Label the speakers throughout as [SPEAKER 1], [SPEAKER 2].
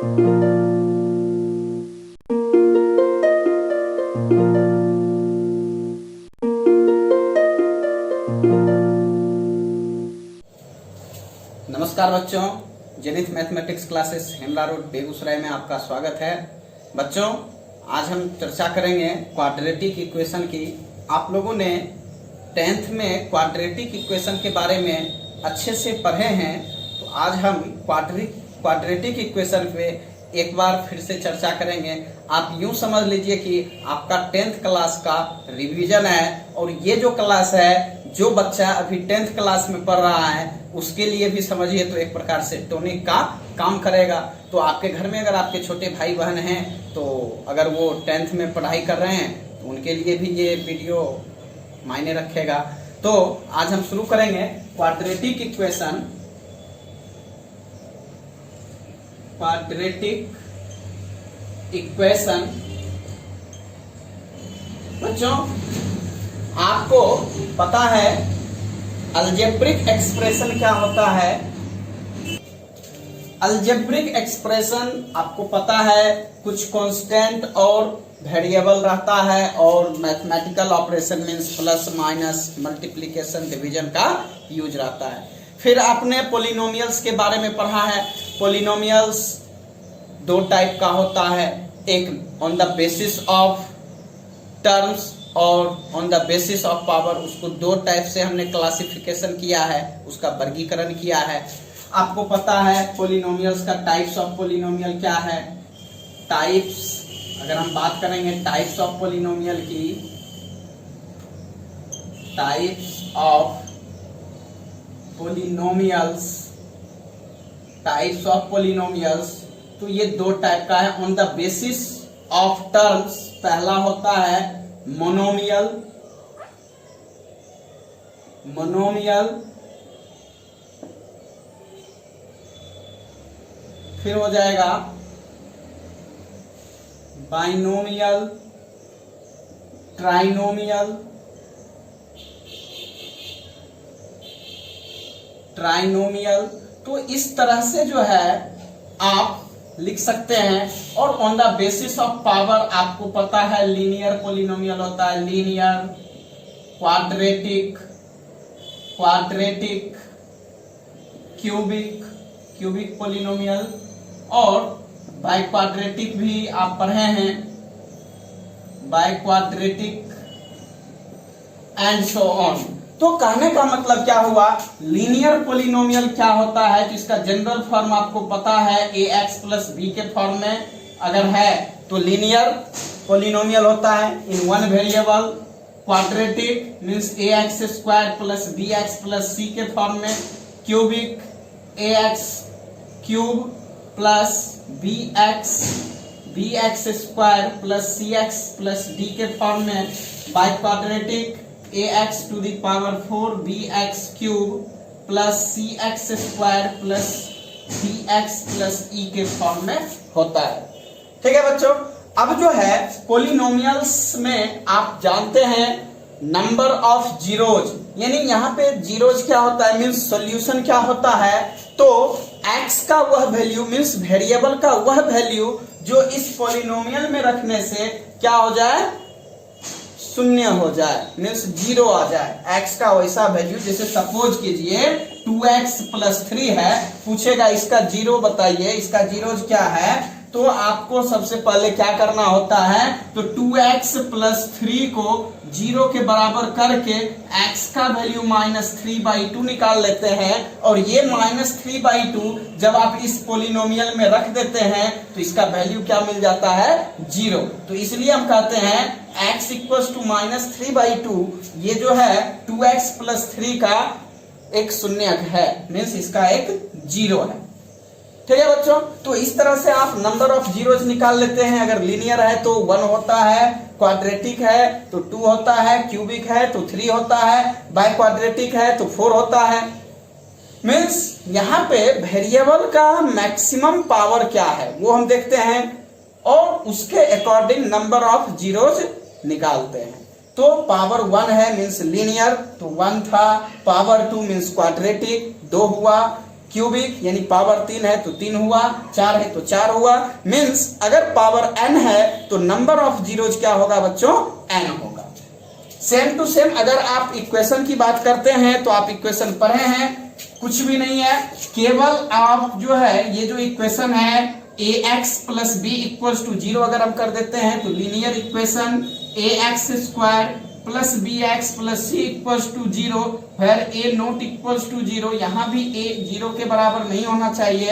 [SPEAKER 1] नमस्कार बच्चों, zenith mathematics classes Hemla road Begusarai में आपका स्वागत है। बच्चों, आज हम चर्चा करेंगे क्वाड्रेटिक इक्वेशन की। आप लोगों ने 10th में क्वाड्रेटिक इक्वेशन के बारे में अच्छे से पढ़े हैं, तो आज हम क्वाड्रेटिक इक्वेशन पे एक बार फिर से चर्चा करेंगे। आप यूं समझ लीजिए कि आपका 10th क्लास का रिवीजन है, और ये जो क्लास है, जो बच्चा अभी 10th क्लास में पढ़ रहा है उसके लिए भी समझिए तो एक प्रकार से टॉनिक का काम करेगा। तो आपके घर में अगर आपके छोटे भाई बहन हैं, तो अगर वो 10th में पढ़ाई कर रहे हैं तो उनके लिए भी ये वीडियो मायने रखेगा। तो आज हम शुरू करेंगे क्वाड्रेटिक इक्वेशन। बच्चों, आपको पता है अलजेब्रिक एक्सप्रेशन क्या होता है? अलजेब्रिक एक्सप्रेशन आपको पता है कुछ कांस्टेंट और वेरिएबल रहता है, और mathematical operation means plus minus multiplication division का यूज रहता है। फिर आपने पॉलिनोमियल्स के बारे में पढ़ा है। पॉलिनोमियल्स दो टाइप का होता है, एक on the basis of terms और on the basis of power. उसको दो टाइप से हमने क्लासिफिकेशन किया है, उसका वर्गीकरण किया है। आपको पता है पॉलिनोमियल्स का टाइप्स ऑफ पॉलिनोमियल क्या है। टाइप्स, अगर हम बात करेंगे टाइप्स ऑफ पॉलिनोमियल की, टाइप्स ऑफ पॉलिनोमियल्स, तो ये दो टाइप का है। On the basis of terms पहला होता है मोनोमियल, फिर हो जाएगा बाइनोमियल, ट्राइनोमियल, तो इस तरह से जो है आप लिख सकते हैं। और on the basis of power आपको पता है लीनियर पॉलिनोमियल होता है, लीनियर, क्वाड्रेटिक, क्यूबिक पॉलिनोमियल, और बाइक्वाड्रेटिक भी आप पढ़े हैं, बाइक्वाड्रेटिक एंड सो ऑन। तो कहने का मतलब क्या हुआ, लीनियर पॉलिनोमियल क्या होता है, तो इसका जनरल फॉर्म आपको पता है ax प्लस b के फॉर्म में अगर है तो लीनियर पॉलिनोमियल होता है in one variable. Quadratic means ax square plus bx plus c के फॉर्म में। Cubic ax cube plus bx square plus cx plus d के फॉर्म में। Biquadratic ax to the power 4 bx cube plus cx square plus dx plus e के form में होता है। ठीक है बच्चों, अब जो है पॉलिनोमियल्स में आप जानते हैं नंबर ऑफ जीरोज, यानी यहाँ पे जीरोज क्या होता है मीन्स सॉल्यूशन क्या होता है, तो x का वह वैल्यू मीन्स वेरिएबल का वह वैल्यू जो इस पॉलिनोमियल में रखने से क्या हो जाए, शून्य हो जाए, मीन्स जीरो आ जाए। x का वैसा वैल्यू, जैसे सपोज कीजिए 2x प्लस 3 है, पूछेगा इसका जीरो बताइए, इसका जीरो क्या है, तो आपको सबसे पहले क्या करना होता है, तो 2x प्लस 3 को जीरो के बराबर करके x का वैल्यू -3/2 निकाल लेते हैं, और ये -3/2 जब आप इस पॉलिनोमियल में रख देते हैं तो इसका वैल्यू क्या मिल जाता है, जीरो। तो इसलिए हम कहते हैं x इक्वल्स टू -3/2, ये जो है 2x प्लस 3 का एक शून्यक है, मीन्स इसका एक जीरो है। ठीक है बच्चों, तो इस तरह से आप नंबर ऑफ जीरोज निकाल लेते हैं। अगर लीनियर है तो 1 होता है, क्वाड्रेटिक है तो 2 होता है, क्यूबिक है तो 3 होता है, बाइक्वाड्रेटिक है तो 4 होता है। मीन्स यहाँ पे वेरिएबल का मैक्सिमम पावर क्या है वो हम देखते हैं, और उसके अकॉर्डिंग नंबर ऑफ जीरोज निकालते हैं। तो पावर 1 है मीन्स लीनियर, तो 1 था, पावर 2 मीन्स क्वाड्रेटिक 2 हुआ, क्यूबिक यानी पावर 3 है तो 3 हुआ, 4 है तो 4 हुआ। मीन्स अगर पावर n है तो नंबर ऑफ जीरोज क्या होगा बच्चों, n होगा। सेम टू सेम अगर आप इक्वेशन की बात करते हैं तो आप इक्वेशन पढ़े हैं, कुछ भी नहीं है, केवल आप जो है ये जो इक्वेशन है ax plus B equals to 0 अगर हम कर देते हैं तो linear equation ax square plus B X plus C equals to 0 where a not equals to 0, यहाँ भी a 0 के बराबर नहीं होना चाहिए।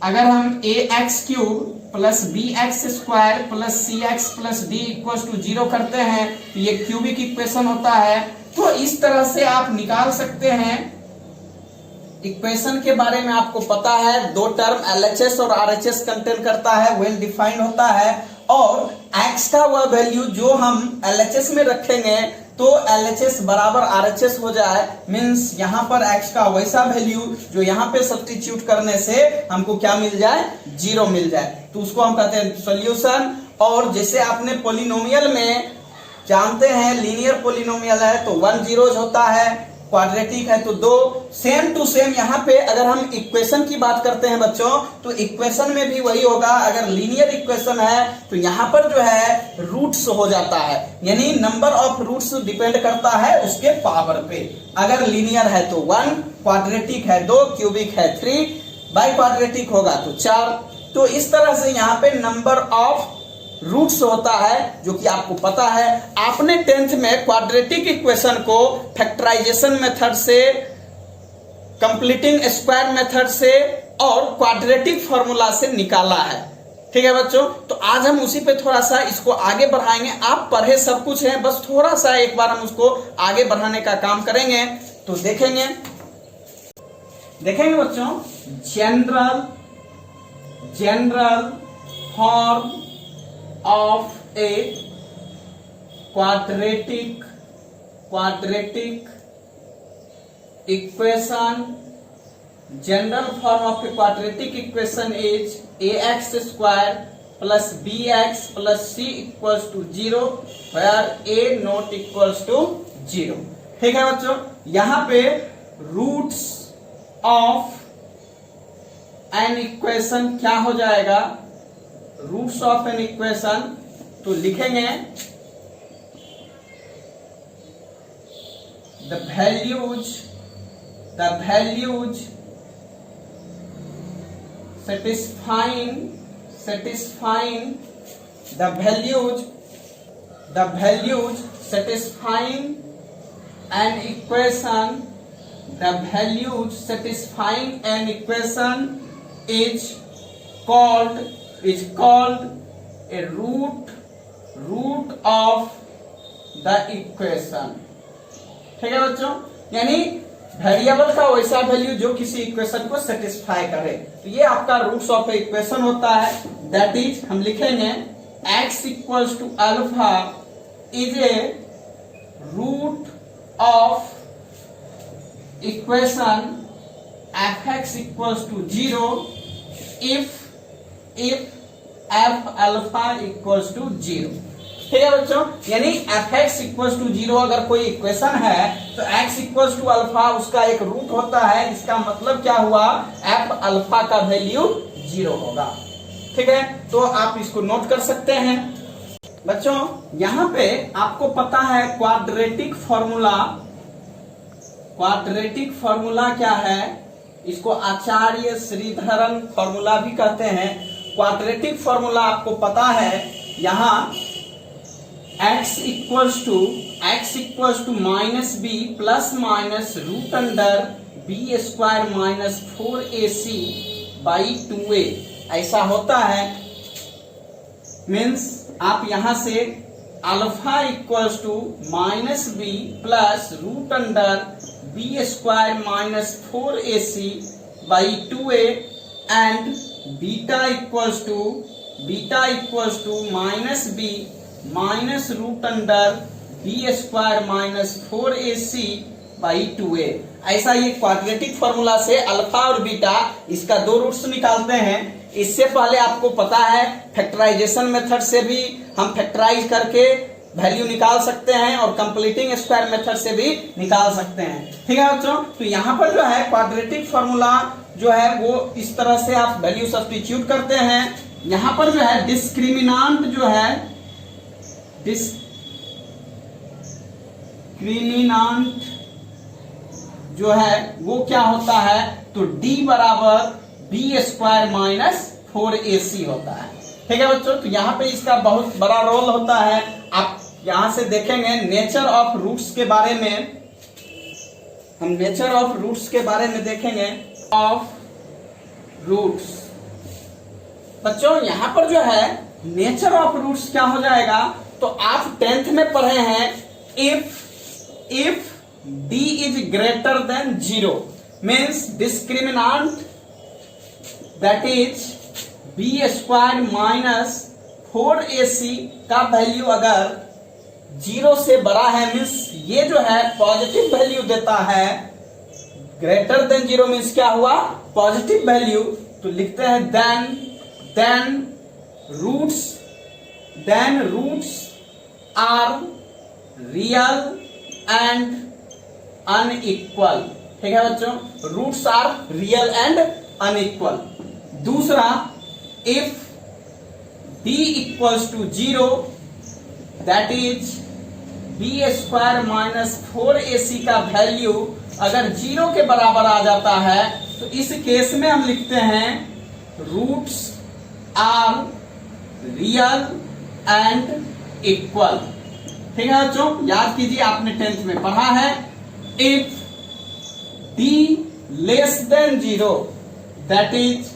[SPEAKER 1] अगर हम ax cube plus B X square plus C X plus D equals to 0 करते हैं तो ये क्यूबिक इक्वेशन होता है। तो इस तरह से आप निकाल सकते हैं। इक्वेशन के बारे में आपको पता है, दो टर्म LHS और RHS कंटेन करता है, वेल डिफाइंड होता है, और x का वह वैल्यू जो हम LHS में रखेंगे तो LHS बराबर RHS हो जाए। मीन्स यहाँ पर x का वैसा वैल्यू जो यहाँ पे सब्स्टिट्यूट करने से हमको क्या मिल जाए, 0 मिल जाए, तो उसको हम कहते हैं सॉल्यूशन। और जैसे आपने पॉलिनोमियल में जानते हैं लीनियर पॉलिनोमियल है तो 1 जीरोज होता है, क्वाड्रेटिक है तो 2। सेम टू सेम यहाँ पे अगर हम इक्वेशन की बात करते हैं बच्चों तो इक्वेशन में भी वही होगा। अगर लीनियर इक्वेशन है तो यहाँ पर जो है रूट्स हो जाता है, यानी नंबर ऑफ रूट्स डिपेंड करता है उसके पावर पे। अगर लीनियर है तो 1, क्वाड्रेटिक है 2, क्यूबिक है 3, बाई क्वाड्रेटिक होगा तो 4। तो इस तरह से यहाँ पे नंबर ऑफ रूट्स होता है जो कि आपको पता है। आपने 10th में क्वाड्रेटिक इक्वेशन को फैक्टराइजेशन मेथड से, कंप्लीटिंग स्क्वायर मेथड से और क्वाड्रेटिक फॉर्मूला से निकाला है। ठीक है बच्चों, तो आज हम उसी पे थोड़ा सा इसको आगे बढ़ाएंगे। आप पढ़े सब कुछ है, बस थोड़ा सा एक बार हम उसको आगे बढ़ाने का काम करेंगे। तो देखेंगे बच्चों, general form of a quadratic equation. General form of a quadratic equation is ax square plus bx plus c equals to 0 where a not equals to 0। ठीक है बच्चों, यहाँ पे रूट्स ऑफ एन इक्वेशन क्या हो जाएगा, रूट्स ऑफ एन इक्वेशन, तो लिखेंगे the values satisfying an equation is called a root of the equation। ठीक है बच्चों, यानी वेरिएबल का वैसा वैल्यू जो किसी इक्वेशन को सेटिस्फाई करे, तो ये आपका रूट्स ऑफ ए इक्वेशन होता है। दैट इज हम लिखेंगे x equals to alpha is a root of equation fx equals to 0 if f alpha equals to 0। ठीक है बच्चों, यानी fx इक्वल्स टू 0 अगर कोई इक्वेशन है तो x इक्वल्स टू अल्फा उसका एक रूट होता है। इसका मतलब क्या हुआ, f अल्फा का वैल्यू 0 होगा। ठीक है, तो आप इसको नोट कर सकते हैं। बच्चों यहाँ पे आपको पता है क्वाड्रेटिक फॉर्मूला क्या है, इसको आचार्य श्रीधरन फॉर्मूला भी कहते हैं। क्वाड्रेटिक फॉर्मूला आपको पता है, यहाँ x equals to minus B plus minus root under B square minus 4ac by 2a ऐसा होता है। मीन्स आप यहां से alpha equals to minus B plus root under B square minus 4ac by 2a and beta equals to minus B minus root under B square minus 4ac by 2a। ऐसा ये quadratic formula से alpha और beta इसका दो roots निकालते हैं। इससे पहले आपको पता है फैक्टराइजेशन मेथड से भी हम फैक्टराइज करके वैल्यू निकाल सकते हैं और कंप्लीटिंग स्क्वायर मेथड से भी निकाल सकते हैं। ठीक है बच्चों, तो यहाँ पर जो है क्वाड्रेटिक फॉर्मूला जो है वो इस तरह से आप वैल्यू सब्स्टिट्यूट करते हैं। यहाँ पर जो है डिस्क्रिमिनांट जो है डिस्क्रिमिनांट जो है वो क्या होता है, तो d बराबर बी स्क्वायर माइनस 4ac होता है। ठीक है बच्चों, तो यहाँ पे इसका बहुत बड़ा रोल होता है। आप यहां से देखेंगे नेचर ऑफ रूट्स के बारे में, हम नेचर ऑफ रूट्स के बारे में देखेंगे। ऑफ रूट्स बच्चों यहाँ पर जो है नेचर ऑफ रूट्स क्या हो जाएगा, तो आप 10th में पढ़े हैं if d is greater than 0 means discriminant that is b square minus 4ac का वैल्यू अगर 0 से बड़ा है, मीन्स ये जो है पॉजिटिव वैल्यू देता है। ग्रेटर देन 0 मीन्स क्या हुआ, पॉजिटिव वैल्यू। तो लिखते हैं then roots are real and unequal. ठीक है बच्चों, roots are real and unequal. दूसरा, if d equals to 0 that is B square minus 4ac का वैल्यू अगर 0 के बराबर आ जाता है, तो इस केस में हम लिखते हैं roots are real and equal. ठीक है बच्चों, याद कीजिए आपने 10th में पढ़ा है if d less than 0 that is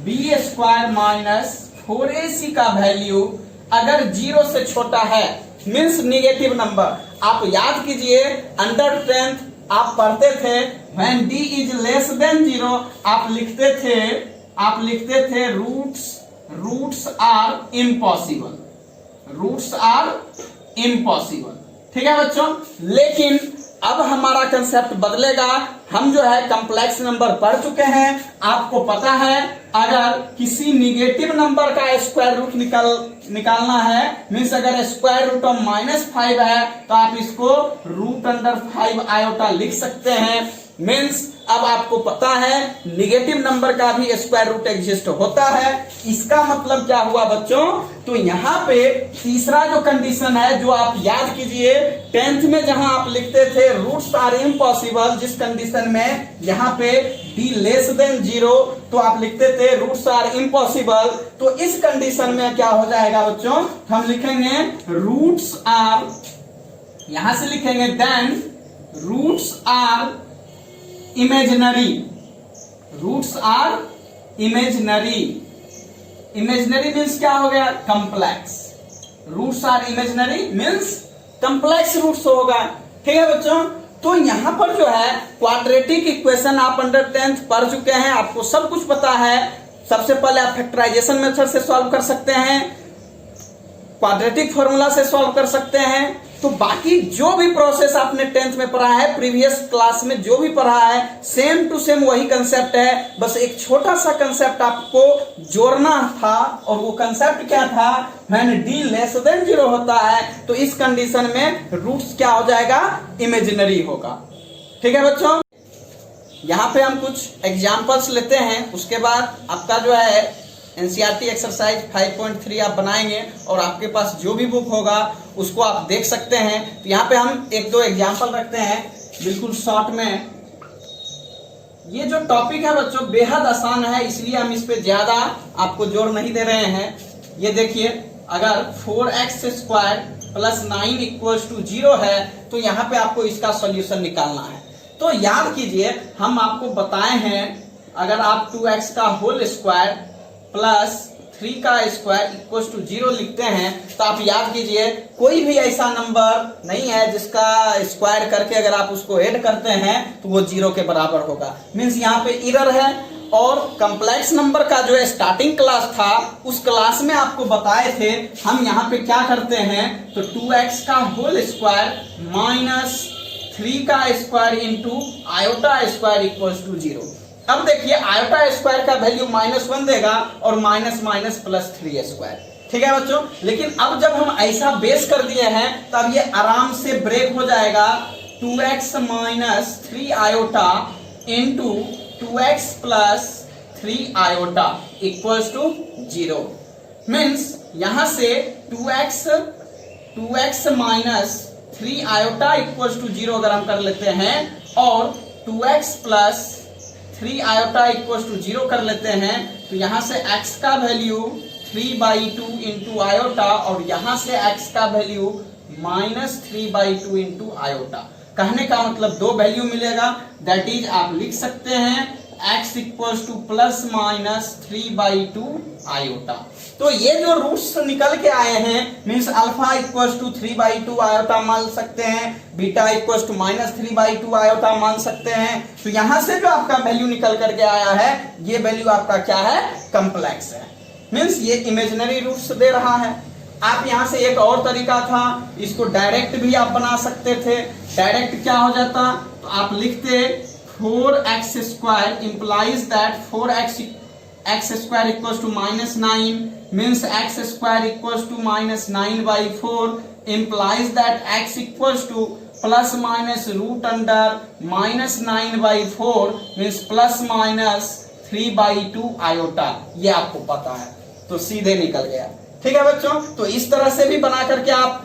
[SPEAKER 1] B square minus 4ac का वैल्यू अगर 0 से छोटा है, मीन्स निगेटिव नंबर। आप याद कीजिए अंडर 10th आप पढ़ते थे when d is less than 0 आप लिखते थे रूट्स आर इम्पॉसिबल। ठीक है बच्चों, लेकिन अब हमारा कंसेप्ट बदलेगा। हम जो है कॉम्प्लेक्स नंबर पढ़ चुके हैं। आपको पता है अगर किसी निगेटिव नंबर का स्क्वायर रूट निकालना है, मीन्स अगर स्क्वायर रूट ऑफ -5 है तो आप इसको √5 आयोटा लिख सकते हैं। मीन्स अब आपको पता है निगेटिव नंबर का भी स्क्वायर रूट एग्जिस्ट होता है। इसका मतलब क्या हुआ बच्चों, तो यहाँ पे तीसरा जो कंडीशन है जो आप याद कीजिए 10th में जहां आप लिखते थे रूट्स आर इम्पॉसिबल, जिस कंडीशन में यहाँ पे d लेस देन 0 तो आप लिखते थे रूट्स आर इम्पॉसिबल। तो इस कंडीशन में क्या हो जाएगा बच्चों, हम लिखेंगे रूट्स आर, यहां से लिखेंगे then roots are imaginary. Imaginary means क्या हो गया, complex. Roots are imaginary means complex roots होगा। ठीक है बच्चों, तो यहां पर जो है क्वाड्रेटिक इक्वेशन आप अंडर 10th पढ़ चुके हैं, आपको सब कुछ पता है। सबसे पहले आप फैक्टराइजेशन मेथड से सॉल्व कर सकते हैं, क्वाड्रेटिक फॉर्मूला से सॉल्व कर सकते हैं। तो बाकी जो भी प्रोसेस आपने 10th में पढ़ा है, प्रीवियस क्लास में जो भी पढ़ा है, सेम टू सेम वही कंसेप्ट है। बस एक छोटा सा कंसेप्ट आपको जोड़ना था, और वो कंसेप्ट क्या था, व्हेन d लेस देन 0 होता है तो इस कंडीशन में रूट्स क्या हो जाएगा, इमेजिनरी होगा। ठीक है बच्चों, यहाँ पे हम कुछ एग्जाम्पल्स लेते हैं, उसके बाद आपका जो है एनसीईआरटी एक्सरसाइज 5.3 आप बनाएंगे और आपके पास जो भी बुक होगा उसको आप देख सकते हैं। तो यहाँ पे हम 1-2 एग्जाम्पल रखते हैं बिल्कुल शॉर्ट में। ये जो टॉपिक है बच्चों बेहद आसान है, इसलिए हम इस पे ज्यादा आपको जोर नहीं दे रहे हैं। ये देखिए, अगर 4x² + 9 = 0 है तो यहाँ पे आपको इसका सॉल्यूशन निकालना है। तो याद कीजिए हम आपको बताए हैं अगर आप 2x का होल स्क्वायर प्लस 3 का स्क्वायर इक्वल्स टू 0 लिखते हैं तो आप याद कीजिए कोई भी ऐसा नंबर नहीं है जिसका स्क्वायर करके अगर आप उसको ऐड करते हैं तो वो 0 के बराबर होगा। मीन्स यहाँ पे एरर है। और कॉम्प्लेक्स नंबर का जो स्टार्टिंग क्लास था उस क्लास में आपको बताए थे हम यहाँ पे क्या करते हैं, तो 2x का होल स्क्वायर माइनस 3 का square into iota square equals to 0। अब देखिए आयोटा स्क्वायर का वैल्यू -1 देगा और माइनस +3 स्क्वायर। ठीक ठीक है बच्चों। लेकिन अब जब हम ऐसा बेस कर दिए हैं तब ये आराम से ब्रेक हो जाएगा 2x minus 3 iota into 2x plus 3 iota equals to 0। Means यहां से 2x minus 3 iota equals to 0 अगर हम कर लेते हैं और 2x plus 3 iota equals to 0 कर लेते हैं तो यहां से x का वैल्यू 3/2 इंटू आयोटा और यहां से x का वैल्यू माइनस 3/2 इंटू आयोटा। कहने का मतलब दो वैल्यू मिलेगा, दैट इज आप लिख सकते हैं x equals to plus minus 3/2 iota. तो ये जो रूट्स निकल के आए हैं means alpha equals to 3/2 iota मान सकते हैं, beta equals to minus 3/2 iota मान सकते हैं। तो यहां से जो आपका वैल्यू निकल करके आया है ये वैल्यू आपका क्या है, कॉम्प्लेक्स है। मीन्स ये इमेजिनरी रूट्स दे रहा है। आप यहां से एक और तरीका था, इसको डायरेक्ट भी आप बना सकते थे। डायरेक्ट क्या हो जाता, तो आप लिखते 4x square implies that 4x square equals to minus 9 means x square equals to minus 9/4 implies that x equals to plus minus root under minus 9/4 means plus minus 3/2 iota. ये आपको पता है तो सीधे निकल गया। ठीक है बच्चों, तो इस तरह से भी बना करके आप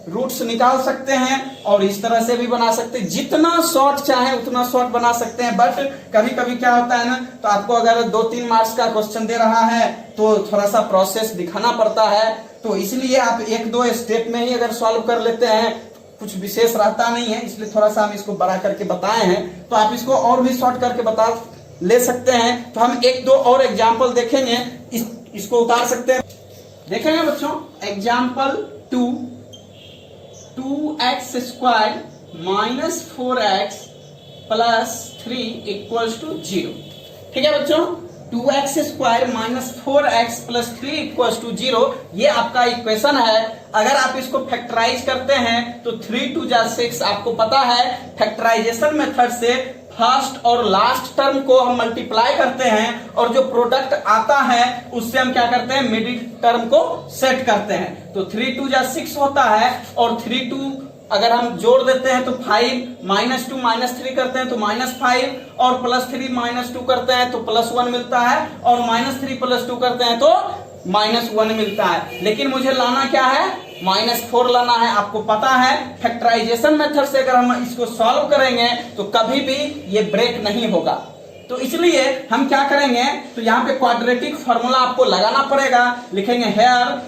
[SPEAKER 1] रूट्स निकाल सकते हैं और इस तरह से भी बना सकते हैं। जितना शॉर्ट चाहे उतना शॉर्ट बना सकते हैं। बट कभी कभी क्या होता है ना, तो आपको अगर 2-3 मार्क्स का क्वेश्चन दे रहा है तो थोड़ा सा प्रोसेस दिखाना पड़ता है, तो इसलिए आप 1-2 स्टेप में ही अगर सॉल्व कर लेते हैं कुछ विशेष रहता नहीं है, इसलिए थोड़ा सा हम इसको बड़ा करके बताए हैं। तो आप इसको और भी शॉर्ट करके बता ले सकते हैं। तो हम 1-2 और एग्जाम्पल देखेंगे, इसको उतार सकते हैं। देखेंगे बच्चों example 2x square minus 4x plus 3 equals to 0। ठीक है बच्चों, 2x square minus 4x plus 3 equals to 0 ये आपका इक्वेशन है। अगर आप इसको फैक्टराइज करते हैं तो 3 2 जा 6 आपको पता है फैक्टराइजेशन मेथड से फर्स्ट और लास्ट टर्म को हम मल्टीप्लाई करते हैं और जो प्रोडक्ट आता है उससे हम क्या करते हैं, मिडिल टर्म को सेट करते हैं। तो 3 2 जा 6 होता है और 3 2 अगर हम जोड़ देते हैं तो 5 -2 -3 करते हैं तो -5 और +3 -2 करते हैं तो +1 मिलता है और -3 +2 करते हैं तो -1 मिलता है। लेकिन मुझे लाना क्या है, -4 लाना है। आपको पता है फैक्टराइजेशन मेथड से अगर हम इसको सॉल्व करेंगे तो कभी भी ये ब्रेक नहीं होगा। तो इसलिए हम क्या करेंगे, तो यहाँ पे क्वाड्रेटिक फॉर्मूला आपको लगाना पड़ेगा। लिखेंगे here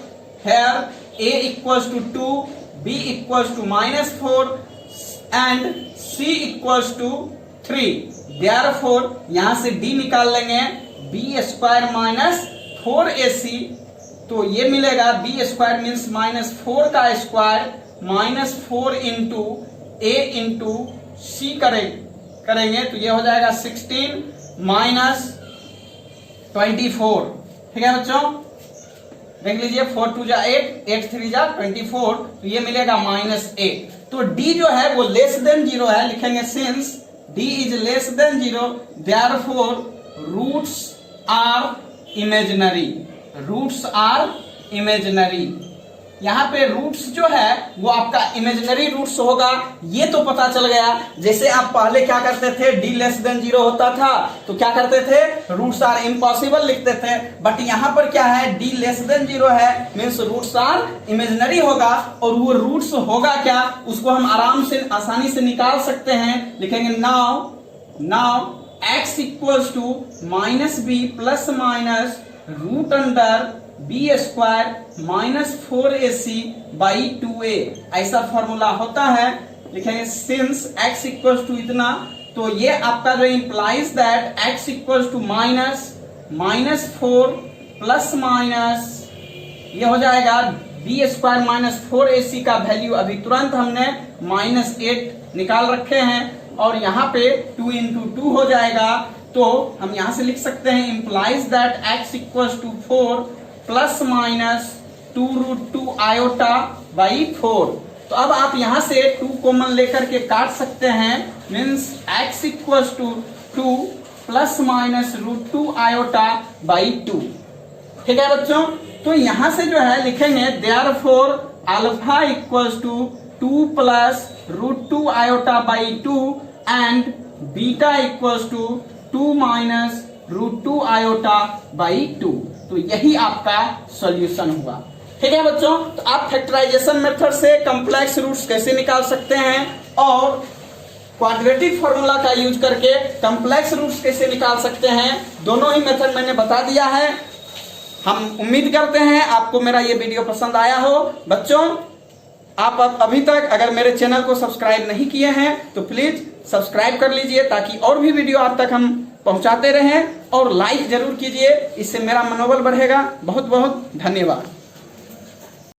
[SPEAKER 1] a equals to 2 b equals to -4 and c equals to 3। Therefore यहां से d निकाल लेंगे, b स्क्वायर माइनस 4ac तो ये मिलेगा b स्क्वायर मीन्स -4 का square -4 into a into c करेंगे तो ये हो जाएगा 16 -24। ठीक है बच्चों, देख लीजिए 4 2 जा 8 8 3 जा 24 तो ये मिलेगा -8। तो d जो है वो लेस देन 0 है। लिखेंगे since d is less than 0 therefore roots are imaginary. Roots are imaginary, यहाँ पे रूट्स जो है वो आपका इमेजिनरी रूट्स होगा। ये तो पता चल गया। जैसे आप पहले क्या करते थे, d लेस देन 0 होता था तो क्या करते थे, रूट्स आर इम्पॉसिबल लिखते थे। बट यहाँ पर क्या है, d लेस देन 0 है मीन्स रूट्स आर इमेजिनरी होगा। और वो रूट्स होगा क्या, उसको हम आराम से आसानी से निकाल सकते हैं। लिखेंगे now x equals to -b plus minus root under b square -4ac by 2a ऐसा फॉर्मूला होता है। लिखेंगे सिंस x इक्वल्स टू इतना तो ये आपका जो implies that x equals to -4 plus minus ये हो जाएगा b स्क्वायर -4ac का वैल्यू अभी तुरंत हमने -8 निकाल रखे हैं और यहाँ पे 2 × 2 हो जाएगा। तो हम यहां से लिख सकते हैं implies that x equals to 4 plus minus 2√2 iota by 4। तो अब आप यहां से 2 कॉमन लेकर के काट सकते हैं means x equals to 2 plus minus √2 iota by 2। ठीक है बच्चों, तो यहां से जो है लिखेंगे therefore alpha equals to 2 plus √2 iota by 2 and beta equals to 2 minus √2 iota by 2। तो यही आपका सॉल्यूशन हुआ। ठीक है बच्चों, तो आप फैक्टराइजेशन मेथड से कॉम्प्लेक्स रूट्स कैसे निकाल सकते हैं और क्वाड्रेटिक फॉर्मूला का यूज करके कॉम्प्लेक्स रूट्स कैसे निकाल सकते हैं, दोनों ही मेथड मैंने बता दिया है। हम उम्मीद करते हैं आपको मेरा ये वीडियो पसंद आया हो। बच्चों, आप अभी तक अगर मेरे चैनल को सब्सक्राइब नहीं किए हैं तो प्लीज सब्सक्राइब कर लीजिए, ताकि और भी वीडियो आप तक हम पहुंचाते रहें, और लाइक जरूर कीजिए, इससे मेरा मनोबल बढ़ेगा। बहुत बहुत धन्यवाद।